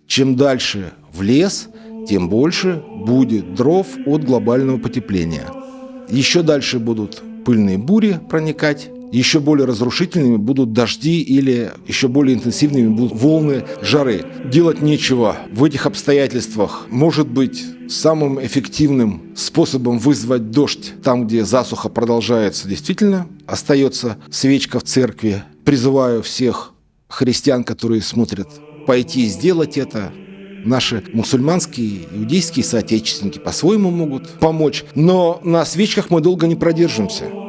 Чем дальше в лес, тем больше будет дров от глобального потепления. Еще дальше будут пыльные бури проникать, еще более разрушительными будут дожди или еще более интенсивными будут волны жары. Делать нечего. В этих обстоятельствах может быть самым эффективным способом вызвать дождь там, где засуха продолжается, действительно остается свечка в церкви. Призываю всех христиан, которые смотрят, пойти и сделать это. Наши мусульманские, иудейские соотечественники по-своему могут помочь, но на свечках мы долго не продержимся.